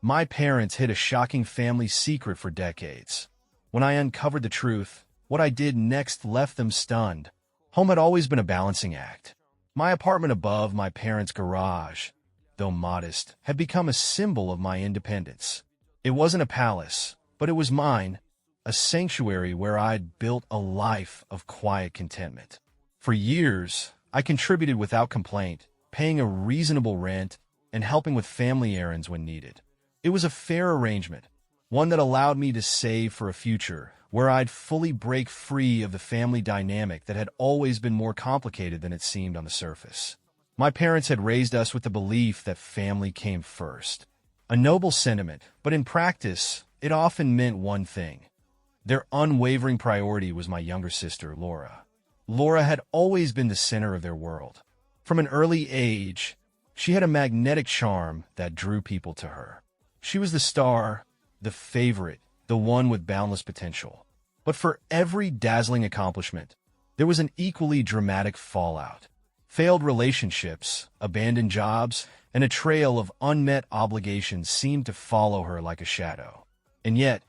My parents hid a shocking family secret for decades. When I uncovered the truth, what I did next left them stunned. Home had always been a balancing act. My apartment above my parents' garage, though modest, had become a symbol of my independence. It wasn't a palace, but it was mine, a sanctuary where I'd built a life of quiet contentment. For years, I contributed without complaint, paying a reasonable rent and helping with family errands when needed. It was a fair arrangement, one that allowed me to save for a future where I'd fully break free of the family dynamic that had always been more complicated than it seemed on the surface. My parents had raised us with the belief that family came first. A noble sentiment, but in practice, it often meant one thing. Their unwavering priority was my younger sister, Laura. Laura had always been the center of their world. From an early age, she had a magnetic charm that drew people to her. She was the star, the favorite, the one with boundless potential. But for every dazzling accomplishment, there was an equally dramatic fallout. Failed relationships, abandoned jobs, and a trail of unmet obligations seemed to follow her like a shadow. And yet,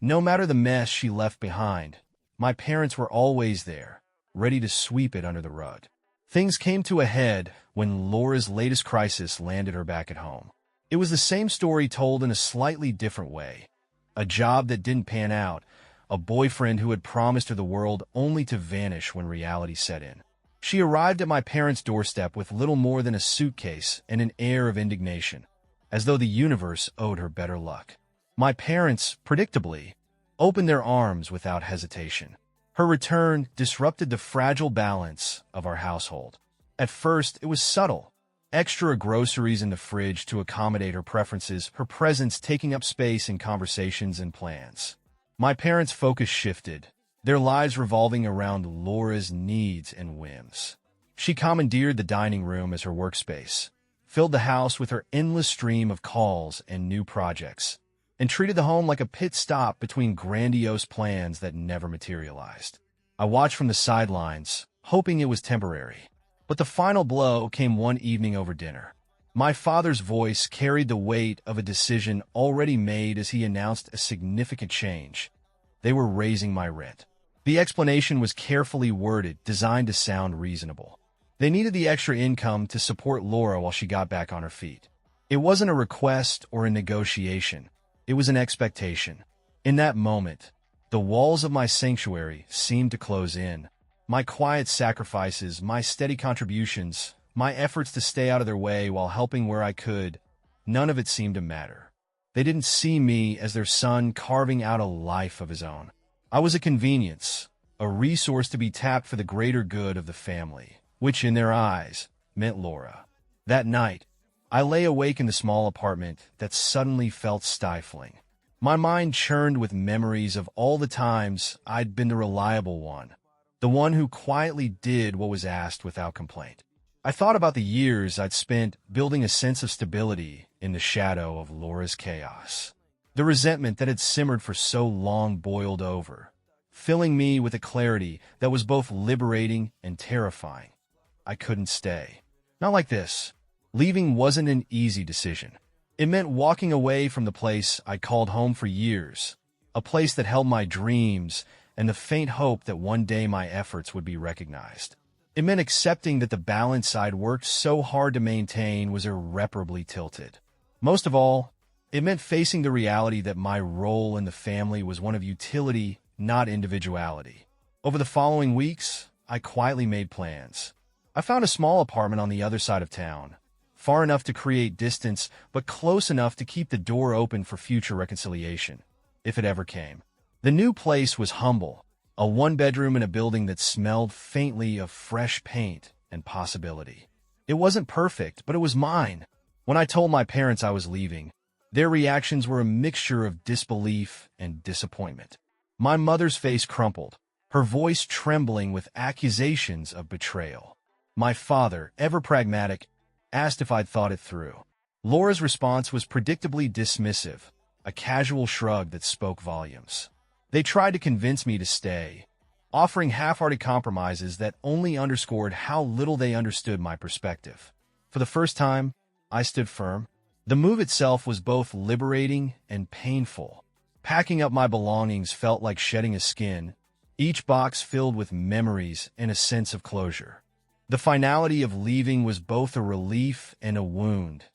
no matter the mess she left behind, my parents were always there, ready to sweep it under the rug. Things came to a head when Laura's latest crisis landed her back at home. It was the same story told in a slightly different way. A job that didn't pan out, a boyfriend who had promised her the world only to vanish when reality set in. She arrived at my parents' doorstep with little more than a suitcase and an air of indignation, as though the universe owed her better luck. My parents, predictably, opened their arms without hesitation. Her return disrupted the fragile balance of our household. At first, it was subtle. Extra groceries in the fridge to accommodate her preferences, her presence taking up space in conversations and plans. My parents' focus shifted, their lives revolving around Laura's needs and whims. She commandeered the dining room as her workspace, filled the house with her endless stream of calls and new projects, and treated the home like a pit stop between grandiose plans that never materialized. I watched from the sidelines, hoping it was temporary. But the final blow came one evening over dinner. My father's voice carried the weight of a decision already made as he announced a significant change. They were raising my rent. The explanation was carefully worded, designed to sound reasonable. They needed the extra income to support Laura while she got back on her feet. It wasn't a request or a negotiation. It was an expectation. In that moment, the walls of my sanctuary seemed to close in. My quiet sacrifices, my steady contributions, my efforts to stay out of their way while helping where I could, none of it seemed to matter. They didn't see me as their son carving out a life of his own. I was a convenience, a resource to be tapped for the greater good of the family, which in their eyes meant Laura. That night, I lay awake in the small apartment that suddenly felt stifling. My mind churned with memories of all the times I'd been the reliable one, the one who quietly did what was asked without complaint. I thought about the years I'd spent building a sense of stability in the shadow of Laura's chaos. The resentment that had simmered for so long boiled over, filling me with a clarity that was both liberating and terrifying. I couldn't stay. Not like this. Leaving wasn't an easy decision. It meant walking away from the place I'd called home for years, a place that held my dreams and the faint hope that one day my efforts would be recognized. It meant accepting that the balance I'd worked so hard to maintain was irreparably tilted. Most of all, it meant facing the reality that my role in the family was one of utility, not individuality. Over the following weeks, I quietly made plans. I found a small apartment on the other side of town, far enough to create distance, but close enough to keep the door open for future reconciliation, if it ever came. The new place was humble, a one-bedroom in a building that smelled faintly of fresh paint and possibility. It wasn't perfect, but it was mine. When I told my parents I was leaving, their reactions were a mixture of disbelief and disappointment. My mother's face crumpled, her voice trembling with accusations of betrayal. My father, ever pragmatic, asked if I'd thought it through. Laura's response was predictably dismissive, a casual shrug that spoke volumes. They tried to convince me to stay, offering half-hearted compromises that only underscored how little they understood my perspective. For the first time, I stood firm. The move itself was both liberating and painful. Packing up my belongings felt like shedding a skin, each box filled with memories and a sense of closure. The finality of leaving was both a relief and a wound,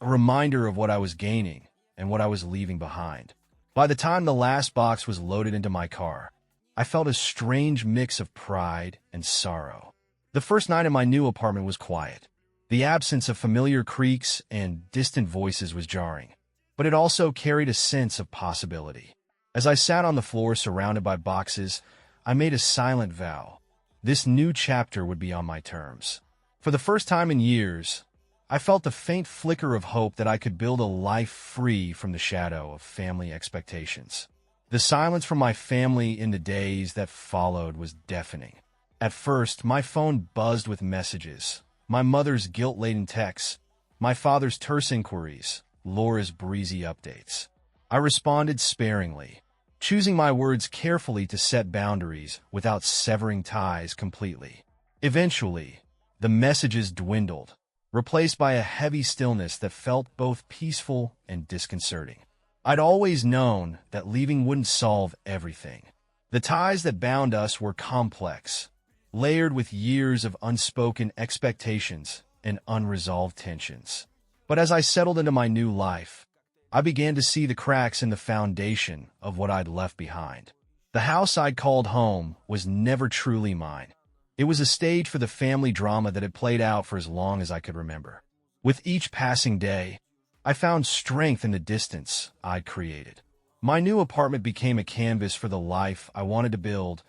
a reminder of what I was gaining and what I was leaving behind. By the time the last box was loaded into my car, I felt a strange mix of pride and sorrow. The first night in my new apartment was quiet. The absence of familiar creaks and distant voices was jarring, but it also carried a sense of possibility. As I sat on the floor surrounded by boxes, I made a silent vow. This new chapter would be on my terms. For the first time in years, I felt a faint flicker of hope that I could build a life free from the shadow of family expectations. The silence from my family in the days that followed was deafening. At first, my phone buzzed with messages, my mother's guilt-laden texts, my father's terse inquiries, Laura's breezy updates. I responded sparingly, choosing my words carefully to set boundaries without severing ties completely. Eventually, the messages dwindled, replaced by a heavy stillness that felt both peaceful and disconcerting. I'd always known that leaving wouldn't solve everything. The ties that bound us were complex, layered with years of unspoken expectations and unresolved tensions. But as I settled into my new life, I began to see the cracks in the foundation of what I'd left behind. The house I'd called home was never truly mine. It was a stage for the family drama that had played out for as long as I could remember. With each passing day, I found strength in the distance I'd created. My new apartment became a canvas for the life I wanted to build,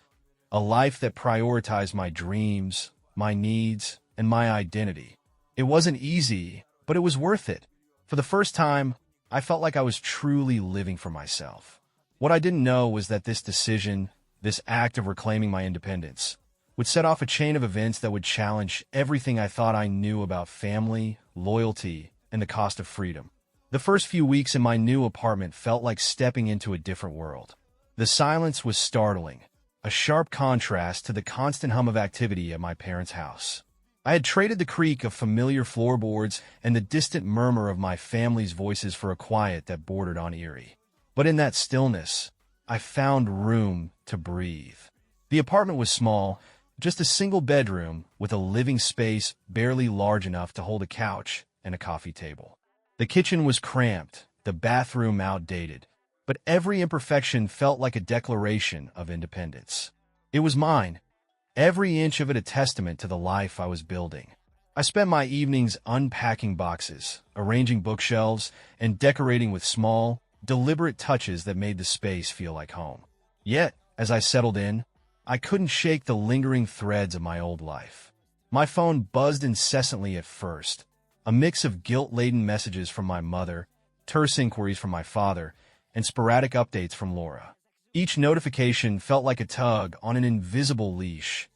a life that prioritized my dreams, my needs, and my identity. It wasn't easy, but it was worth it. For the first time, I felt like I was truly living for myself. What I didn't know was that this decision, this act of reclaiming my independence, would set off a chain of events that would challenge everything I thought I knew about family, loyalty, and the cost of freedom. The first few weeks in my new apartment felt like stepping into a different world. The silence was startling, a sharp contrast to the constant hum of activity at my parents' house. I had traded the creak of familiar floorboards and the distant murmur of my family's voices for a quiet that bordered on eerie. But in that stillness, I found room to breathe. The apartment was small, just a single bedroom with a living space barely large enough to hold a couch and a coffee table. The kitchen was cramped, the bathroom outdated, but every imperfection felt like a declaration of independence. It was mine, every inch of it a testament to the life I was building. I spent my evenings unpacking boxes, arranging bookshelves, and decorating with small, deliberate touches that made the space feel like home. Yet, as I settled in, I couldn't shake the lingering threads of my old life. My phone buzzed incessantly at first, a mix of guilt-laden messages from my mother, terse inquiries from my father, and sporadic updates from Laura. Each notification felt like a tug on an invisible leash,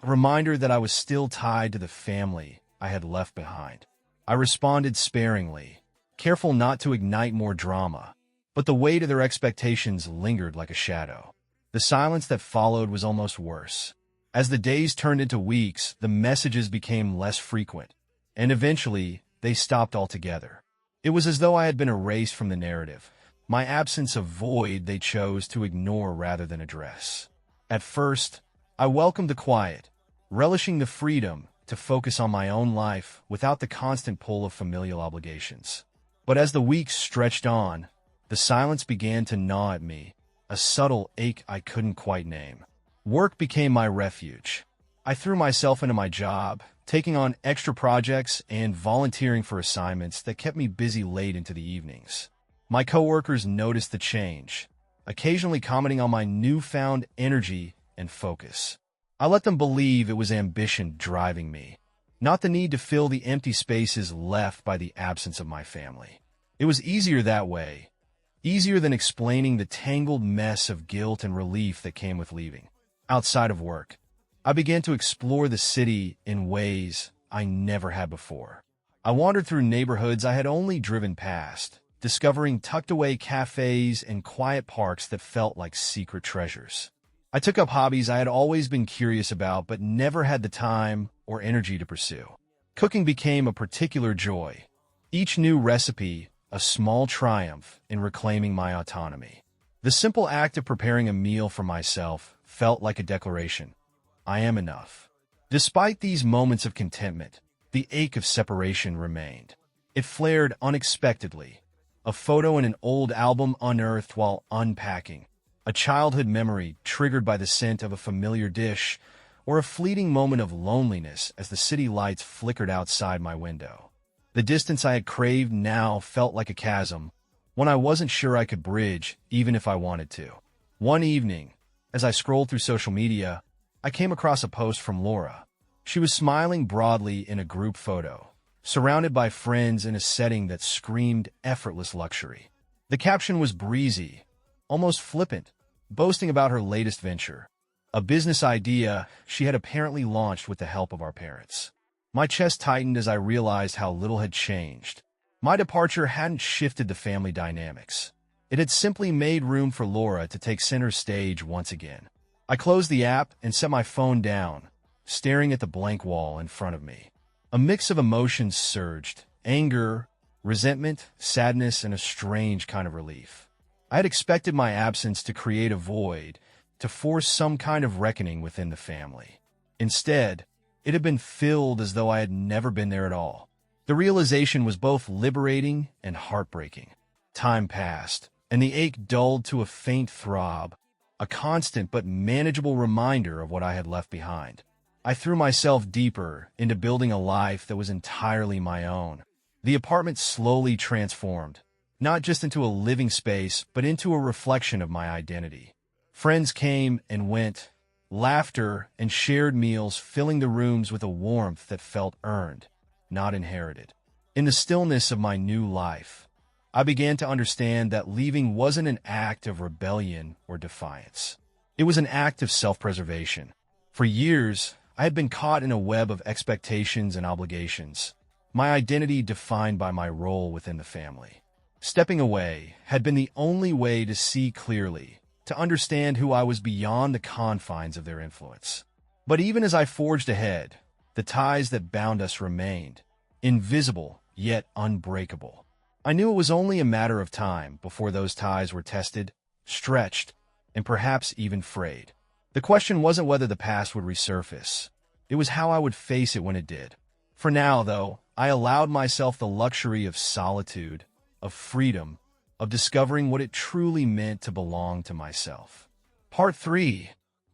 a reminder that I was still tied to the family I had left behind. I responded sparingly, careful not to ignite more drama, but the weight of their expectations lingered like a shadow. The silence that followed was almost worse. As the days turned into weeks, the messages became less frequent, and eventually they stopped altogether. It was as though I had been erased from the narrative, my absence a void they chose to ignore rather than address. At first, I welcomed the quiet, relishing the freedom to focus on my own life without the constant pull of familial obligations. But as the weeks stretched on, the silence began to gnaw at me, a subtle ache I couldn't quite name. Work became my refuge. I threw myself into my job, taking on extra projects and volunteering for assignments that kept me busy late into the evenings. My coworkers noticed the change, occasionally commenting on my newfound energy and focus. I let them believe it was ambition driving me, not the need to fill the empty spaces left by the absence of my family. It was easier that way, easier than explaining the tangled mess of guilt and relief that came with leaving. Outside of work, I began to explore the city in ways I never had before. I wandered through neighborhoods I had only driven past, discovering tucked-away cafes and quiet parks that felt like secret treasures. I took up hobbies I had always been curious about but never had the time or energy to pursue. Cooking became a particular joy, Each new recipe, a small triumph in reclaiming my autonomy. The simple act of preparing a meal for myself felt like a declaration. I am enough. Despite these moments of contentment, the ache of separation remained. It flared unexpectedly. A photo in an old album unearthed while unpacking. A childhood memory triggered by the scent of a familiar dish, or a fleeting moment of loneliness as the city lights flickered outside my window. The distance I had craved now felt like a chasm, one I wasn't sure I could bridge even if I wanted to. One evening, as I scrolled through social media, I came across a post from Laura. She was smiling broadly in a group photo, surrounded by friends in a setting that screamed effortless luxury. The caption was breezy, almost flippant, boasting about her latest venture, a business idea she had apparently launched with the help of our parents. My chest tightened as I realized how little had changed. My departure hadn't shifted the family dynamics. It had simply made room for Laura to take center stage once again. I closed the app and set my phone down, staring at the blank wall in front of me. A mix of emotions surged: anger, resentment, sadness, and a strange kind of relief. I had expected my absence to create a void, to force some kind of reckoning within the family. Instead, it had been filled as though I had never been there at all. The realization was both liberating and heartbreaking. Time passed, and the ache dulled to a faint throb, a constant but manageable reminder of what I had left behind. I threw myself deeper into building a life that was entirely my own. The apartment slowly transformed, not just into a living space, but into a reflection of my identity. Friends came and went, laughter and shared meals filling the rooms with a warmth that felt earned, not inherited. In the stillness of my new life, I began to understand that leaving wasn't an act of rebellion or defiance. It was an act of self-preservation. For years, I had been caught in a web of expectations and obligations, my identity defined by my role within the family. Stepping away had been the only way to see clearly, to understand who I was beyond the confines of their influence. But even as I forged ahead, the ties that bound us remained, invisible yet unbreakable. I knew it was only a matter of time before those ties were tested, stretched, and perhaps even frayed. The question wasn't whether the past would resurface. It was how I would face it when it did. For now, though, I allowed myself the luxury of solitude, of freedom, of discovering what it truly meant to belong to myself. Part 3.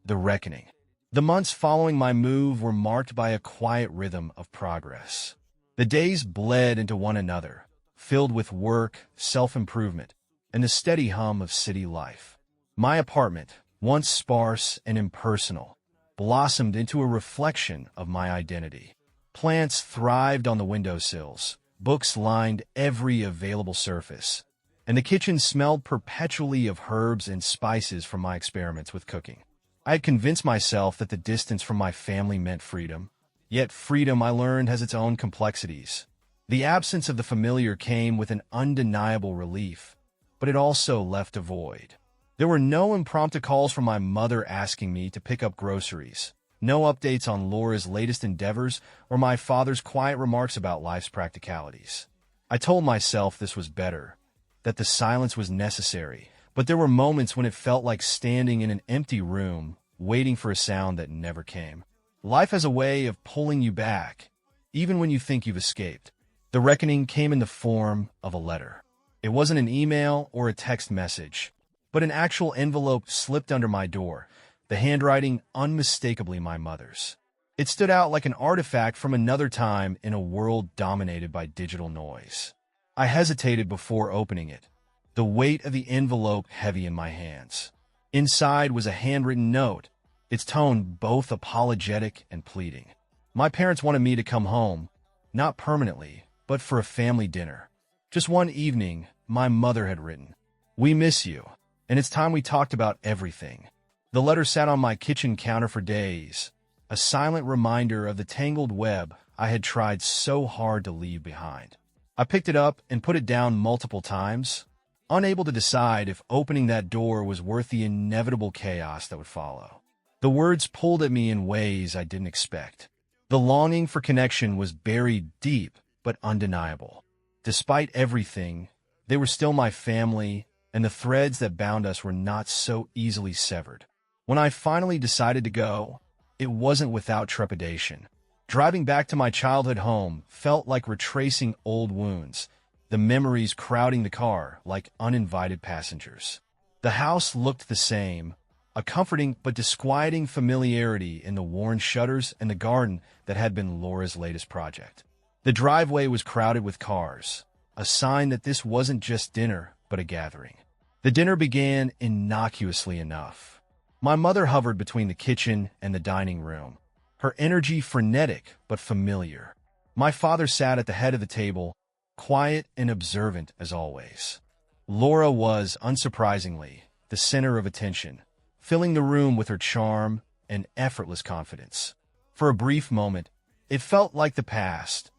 The Reckoning. The months following my move were marked by a quiet rhythm of progress. The days bled into one another, filled with work, self-improvement, and the steady hum of city life. My apartment, once sparse and impersonal, blossomed into a reflection of my identity. Plants thrived on the windowsills, books lined every available surface, and the kitchen smelled perpetually of herbs and spices from my experiments with cooking. I had convinced myself that the distance from my family meant freedom, yet freedom, I learned, has its own complexities. The absence of the familiar came with an undeniable relief, but it also left a void. There were no impromptu calls from my mother asking me to pick up groceries, no updates on Laura's latest endeavors, or my father's quiet remarks about life's practicalities. I told myself this was better, that the silence was necessary, but there were moments when it felt like standing in an empty room, waiting for a sound that never came. Life has a way of pulling you back, even when you think you've escaped. The reckoning came in the form of a letter. It wasn't an email or a text message, but an actual envelope slipped under my door, the handwriting unmistakably my mother's. It stood out like an artifact from another time in a world dominated by digital noise. I hesitated before opening it, the weight of the envelope heavy in my hands. Inside was a handwritten note, its tone both apologetic and pleading. My parents wanted me to come home, not permanently, but for a family dinner. Just one evening, my mother had written, "We miss you, and it's time we talked about everything." The letter sat on my kitchen counter for days, a silent reminder of the tangled web I had tried so hard to leave behind. I picked it up and put it down multiple times, unable to decide if opening that door was worth the inevitable chaos that would follow. The words pulled at me in ways I didn't expect. The longing for connection was buried deep but undeniable. Despite everything, they were still my family, and the threads that bound us were not so easily severed. When I finally decided to go, it wasn't without trepidation. Driving back to my childhood home felt like retracing old wounds, the memories crowding the car like uninvited passengers. The house looked the same, a comforting but disquieting familiarity in the worn shutters and the garden that had been Laura's latest project. The driveway was crowded with cars, a sign that this wasn't just dinner, but a gathering. The dinner began innocuously enough. My mother hovered between the kitchen and the dining room, her energy frenetic but familiar. My father sat at the head of the table, quiet and observant as always. Laura was, unsurprisingly, the center of attention, filling the room with her charm and effortless confidence. For a brief moment, it felt like the past,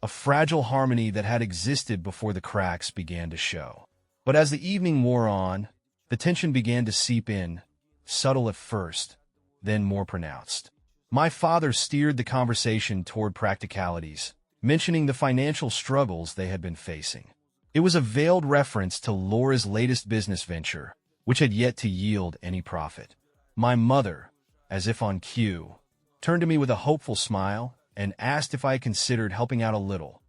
a fragile harmony that had existed before the cracks began to show. But as the evening wore on, the tension began to seep in, subtle at first, then more pronounced. My father steered the conversation toward practicalities, mentioning the financial struggles they had been facing. It was a veiled reference to Laura's latest business venture, which had yet to yield any profit. My mother, as if on cue, turned to me with a hopeful smile and asked if I had considered helping out a little.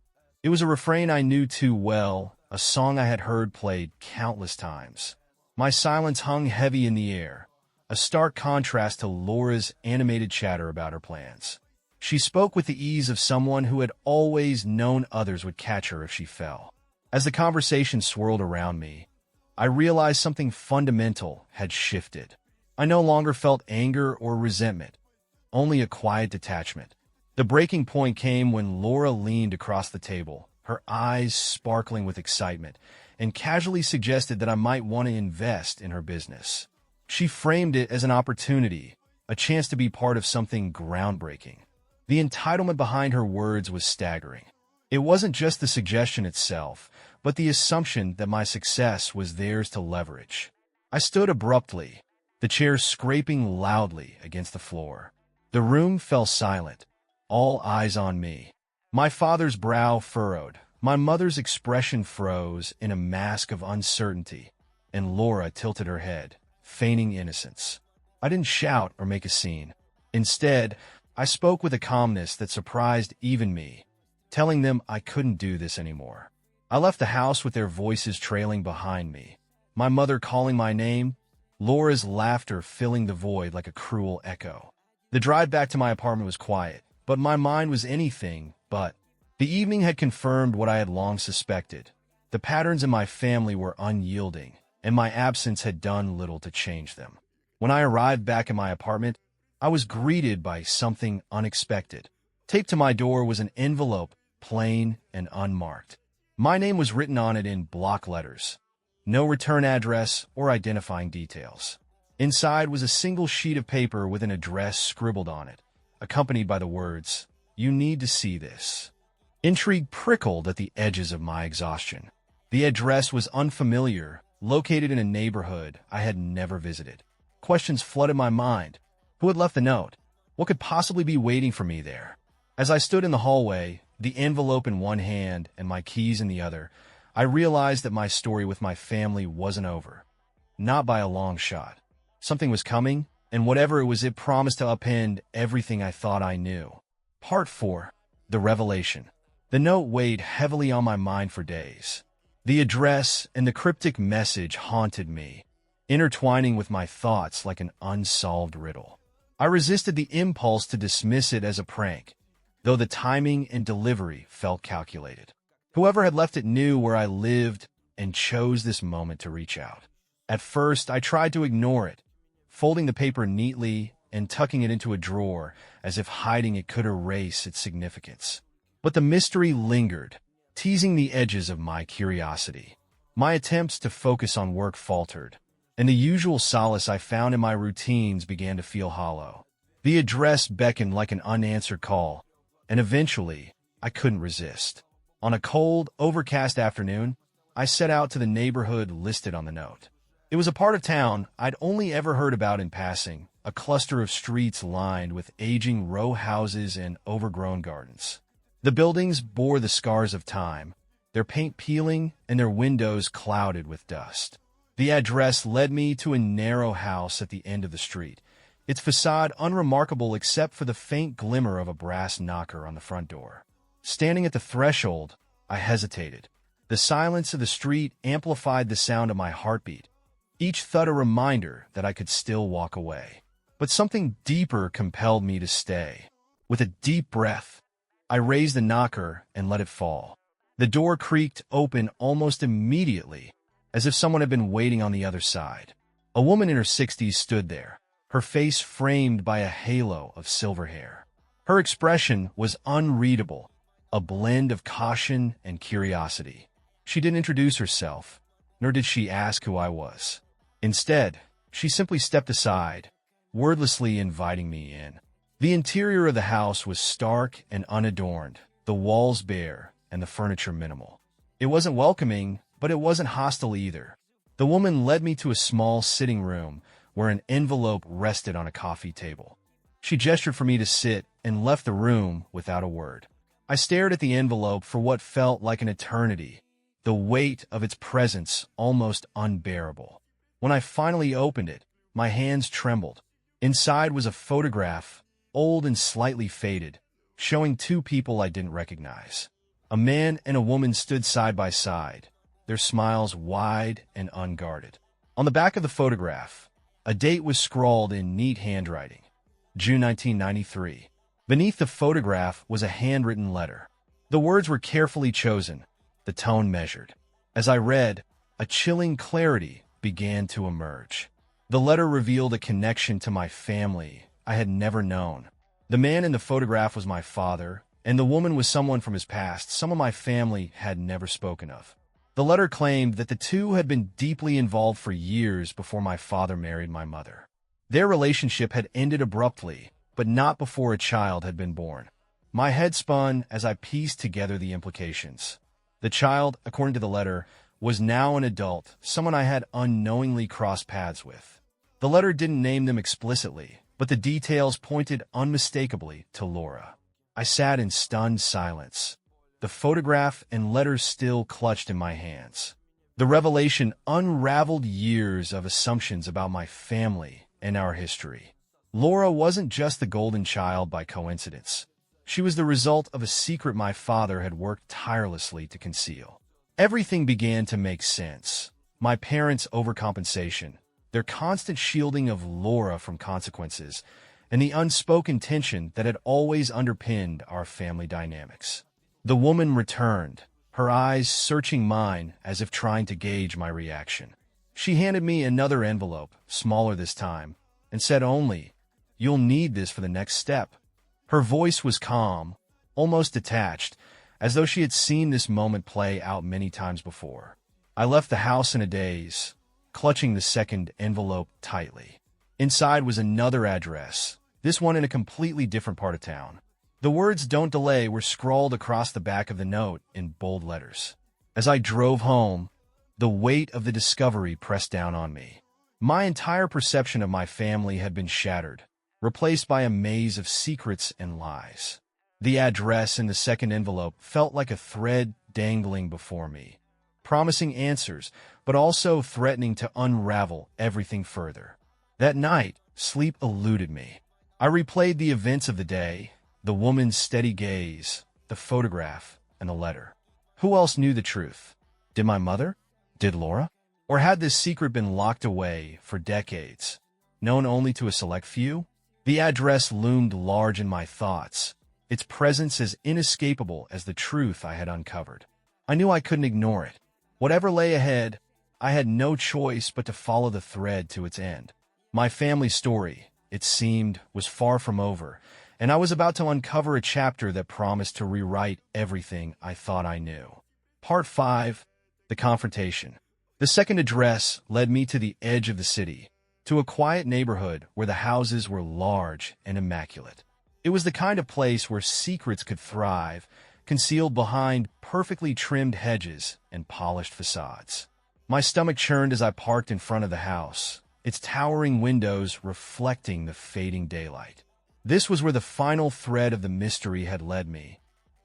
It was a refrain I knew too well, a song I had heard played countless times. My silence hung heavy in the air, a stark contrast to Laura's animated chatter about her plans. She spoke with the ease of someone who had always known others would catch her if she fell. As the conversation swirled around me, I realized something fundamental had shifted. I no longer felt anger or resentment, only a quiet detachment. The breaking point came when Laura leaned across the table, her eyes sparkling with excitement, and casually suggested that I might want to invest in her business. She framed it as an opportunity, a chance to be part of something groundbreaking. The entitlement behind her words was staggering. It wasn't just the suggestion itself, but the assumption that my success was theirs to leverage. I stood abruptly, the chair scraping loudly against the floor. The room fell silent, all eyes on me. My father's brow furrowed, my mother's expression froze in a mask of uncertainty, and Laura tilted her head, feigning innocence. I didn't shout or make a scene. Instead, I spoke with a calmness that surprised even me, telling them I couldn't do this anymore. I left the house with their voices trailing behind me, my mother calling my name, Laura's laughter filling the void like a cruel echo. The drive back to my apartment was quiet, but my mind was anything but. The evening had confirmed what I had long suspected. The patterns in my family were unyielding, and my absence had done little to change them. When I arrived back in my apartment, I was greeted by something unexpected. Taped to my door was an envelope, plain and unmarked. My name was written on it in block letters. No return address or identifying details. Inside was a single sheet of paper with an address scribbled on it, accompanied by the words, "You need to see this." Intrigue prickled at the edges of my exhaustion. The address was unfamiliar, located in a neighborhood I had never visited. Questions flooded my mind. Who had left the note? What could possibly be waiting for me there? As I stood in the hallway, the envelope in one hand and my keys in the other, I realized that my story with my family wasn't over. Not by a long shot. Something was coming, and whatever it was, it promised to upend everything I thought I knew. Part 4. The Revelation. The note weighed heavily on my mind for days. The address and the cryptic message haunted me, intertwining with my thoughts like an unsolved riddle. I resisted the impulse to dismiss it as a prank, though the timing and delivery felt calculated. Whoever had left it knew where I lived and chose this moment to reach out. At first, I tried to ignore it, folding the paper neatly and tucking it into a drawer as if hiding it could erase its significance. But the mystery lingered, teasing the edges of my curiosity. My attempts to focus on work faltered, and the usual solace I found in my routines began to feel hollow. The address beckoned like an unanswered call, and eventually, I couldn't resist. On a cold, overcast afternoon, I set out to the neighborhood listed on the note. It was a part of town I'd only ever heard about in passing, a cluster of streets lined with aging row houses and overgrown gardens. The buildings bore the scars of time, their paint peeling and their windows clouded with dust. The address led me to a narrow house at the end of the street, its facade unremarkable except for the faint glimmer of a brass knocker on the front door. Standing at the threshold, I hesitated. The silence of the street amplified the sound of my heartbeat, each thud a reminder that I could still walk away. But something deeper compelled me to stay. With a deep breath, I raised the knocker and let it fall. The door creaked open almost immediately, as if someone had been waiting on the other side. A woman in her 60s stood there, her face framed by a halo of silver hair. Her expression was unreadable, a blend of caution and curiosity. She didn't introduce herself, nor did she ask who I was. Instead, she simply stepped aside, wordlessly inviting me in. The interior of the house was stark and unadorned, the walls bare and the furniture minimal. It wasn't welcoming, but it wasn't hostile either. The woman led me to a small sitting room where an envelope rested on a coffee table. She gestured for me to sit and left the room without a word. I stared at the envelope for what felt like an eternity, the weight of its presence almost unbearable. When I finally opened it, my hands trembled. Inside was a photograph, old and slightly faded, showing two people I didn't recognize. A man and a woman stood side by side, their smiles wide and unguarded. On the back of the photograph, a date was scrawled in neat handwriting, June 1993. Beneath the photograph was a handwritten letter. The words were carefully chosen, the tone measured. As I read, a chilling clarity began to emerge. The letter revealed a connection to my family I had never known. The man in the photograph was my father, and the woman was someone from his past, someone my family had never spoken of. The letter claimed that the two had been deeply involved for years before my father married my mother. Their relationship had ended abruptly, but not before a child had been born. My head spun as I pieced together the implications. The child, according to the letter, was now an adult, someone I had unknowingly crossed paths with. The letter didn't name them explicitly, but the details pointed unmistakably to Laura. I sat in stunned silence, the photograph and letters still clutched in my hands. The revelation unraveled years of assumptions about my family and our history. Laura wasn't just the golden child by coincidence. She was the result of a secret my father had worked tirelessly to conceal. Everything began to make sense. My parents' overcompensation, their constant shielding of Laura from consequences, and the unspoken tension that had always underpinned our family dynamics. The woman returned, her eyes searching mine as if trying to gauge my reaction. She handed me another envelope, smaller this time, and said only, "You'll need this for the next step." Her voice was calm, almost detached, as though she had seen this moment play out many times before. I left the house in a daze, clutching the second envelope tightly. Inside was another address, this one in a completely different part of town. The words "Don't delay" were scrawled across the back of the note in bold letters. As I drove home, the weight of the discovery pressed down on me. My entire perception of my family had been shattered, replaced by a maze of secrets and lies. The address in the second envelope felt like a thread dangling before me, promising answers, but also threatening to unravel everything further. That night, sleep eluded me. I replayed the events of the day, the woman's steady gaze, the photograph, and the letter. Who else knew the truth? Did my mother? Did Laura? Or had this secret been locked away for decades, known only to a select few? The address loomed large in my thoughts, its presence as inescapable as the truth I had uncovered. I knew I couldn't ignore it. Whatever lay ahead, I had no choice but to follow the thread to its end. My family story, it seemed, was far from over, and I was about to uncover a chapter that promised to rewrite everything I thought I knew. Part 5. The Confrontation. The second address led me to the edge of the city, to a quiet neighborhood where the houses were large and immaculate. It was the kind of place where secrets could thrive, concealed behind perfectly trimmed hedges and polished facades. My stomach churned as I parked in front of the house, its towering windows reflecting the fading daylight. This was where the final thread of the mystery had led me,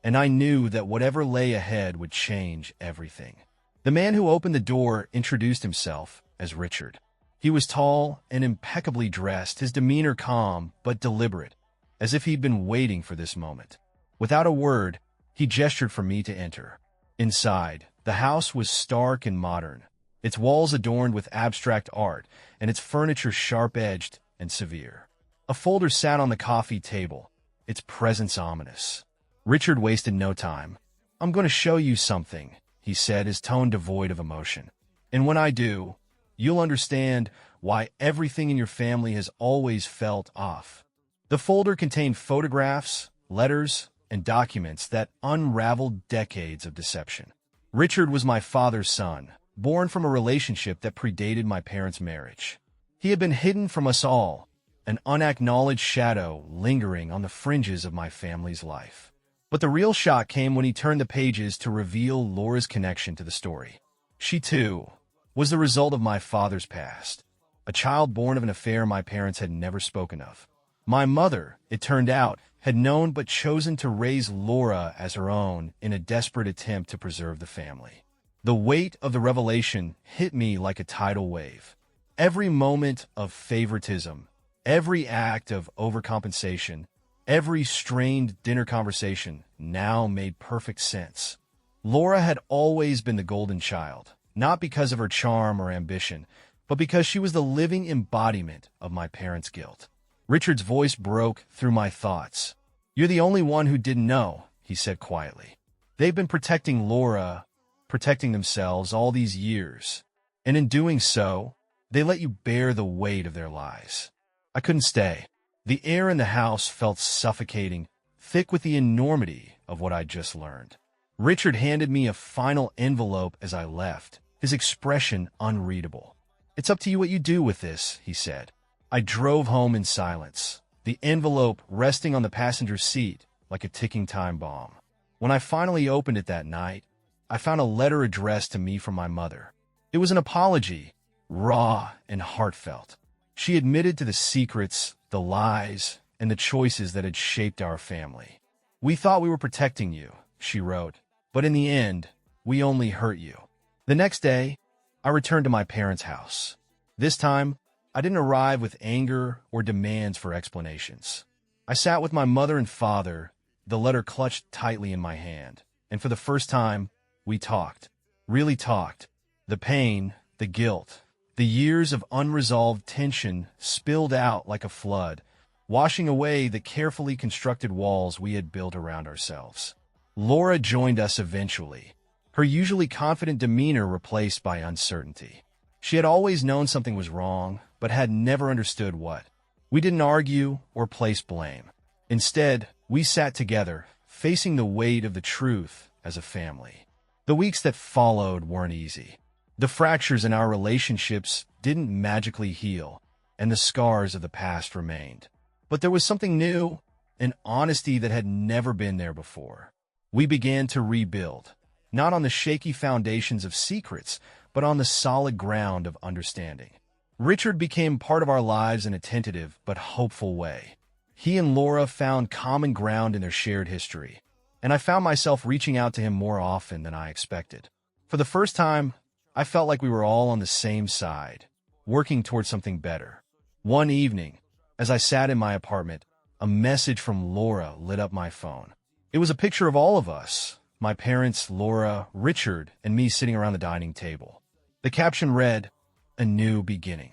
and I knew that whatever lay ahead would change everything. The man who opened the door introduced himself as Richard. He was tall and impeccably dressed, his demeanor calm but deliberate, as if he'd been waiting for this moment. Without a word, he gestured for me to enter. Inside, the house was stark and modern, its walls adorned with abstract art and its furniture sharp-edged and severe. A folder sat on the coffee table, its presence ominous. Richard wasted no time. "I'm going to show you something," he said, his tone devoid of emotion. "And when I do, you'll understand why everything in your family has always felt off." The folder contained photographs, letters, and documents that unraveled decades of deception. Richard was my father's son, born from a relationship that predated my parents' marriage. He had been hidden from us all, an unacknowledged shadow lingering on the fringes of my family's life. But the real shock came when he turned the pages to reveal Laura's connection to the story. She, too, was the result of my father's past, a child born of an affair my parents had never spoken of. My mother, it turned out, had known but chosen to raise Laura as her own in a desperate attempt to preserve the family. The weight of the revelation hit me like a tidal wave. Every moment of favoritism, every act of overcompensation, every strained dinner conversation now made perfect sense. Laura had always been the golden child, not because of her charm or ambition, but because she was the living embodiment of my parents' guilt. Richard's voice broke through my thoughts. "You're the only one who didn't know," he said quietly. "They've been protecting Laura, protecting themselves all these years. And in doing so, they let you bear the weight of their lies." I couldn't stay. The air in the house felt suffocating, thick with the enormity of what I'd just learned. Richard handed me a final envelope as I left, his expression unreadable. "It's up to you what you do with this," he said. I drove home in silence, the envelope resting on the passenger seat like a ticking time bomb. When I finally opened it that night, I found a letter addressed to me from my mother. It was an apology, raw and heartfelt. She admitted to the secrets, the lies, and the choices that had shaped our family. "We thought we were protecting you," she wrote, "but in the end, we only hurt you." The next day, I returned to my parents' house. This time, I didn't arrive with anger or demands for explanations. I sat with my mother and father, the letter clutched tightly in my hand, and for the first time, we talked. Really talked. The pain, the guilt, the years of unresolved tension spilled out like a flood, washing away the carefully constructed walls we had built around ourselves. Laura joined us eventually, her usually confident demeanor replaced by uncertainty. She had always known something was wrong, but had never understood what. We didn't argue or place blame. Instead, we sat together, facing the weight of the truth as a family. The weeks that followed weren't easy. The fractures in our relationships didn't magically heal, and the scars of the past remained. But there was something new, an honesty that had never been there before. We began to rebuild, not on the shaky foundations of secrets, but on the solid ground of understanding. Richard became part of our lives in a tentative but hopeful way. He and Laura found common ground in their shared history, and I found myself reaching out to him more often than I expected. For the first time, I felt like we were all on the same side, working towards something better. One evening, as I sat in my apartment, a message from Laura lit up my phone. It was a picture of all of us, my parents, Laura, Richard, and me sitting around the dining table. The caption read, "A new beginning."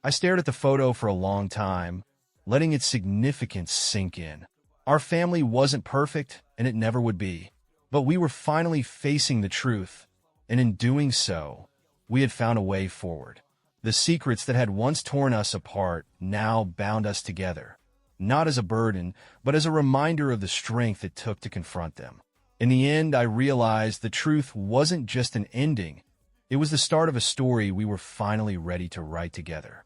I stared at the photo for a long time, letting its significance sink in. Our family wasn't perfect, and it never would be. But we were finally facing the truth, and in doing so, we had found a way forward. The secrets that had once torn us apart now bound us together, not as a burden, but as a reminder of the strength it took to confront them. In the end, I realized the truth wasn't just an ending. It was the start of a story we were finally ready to write together.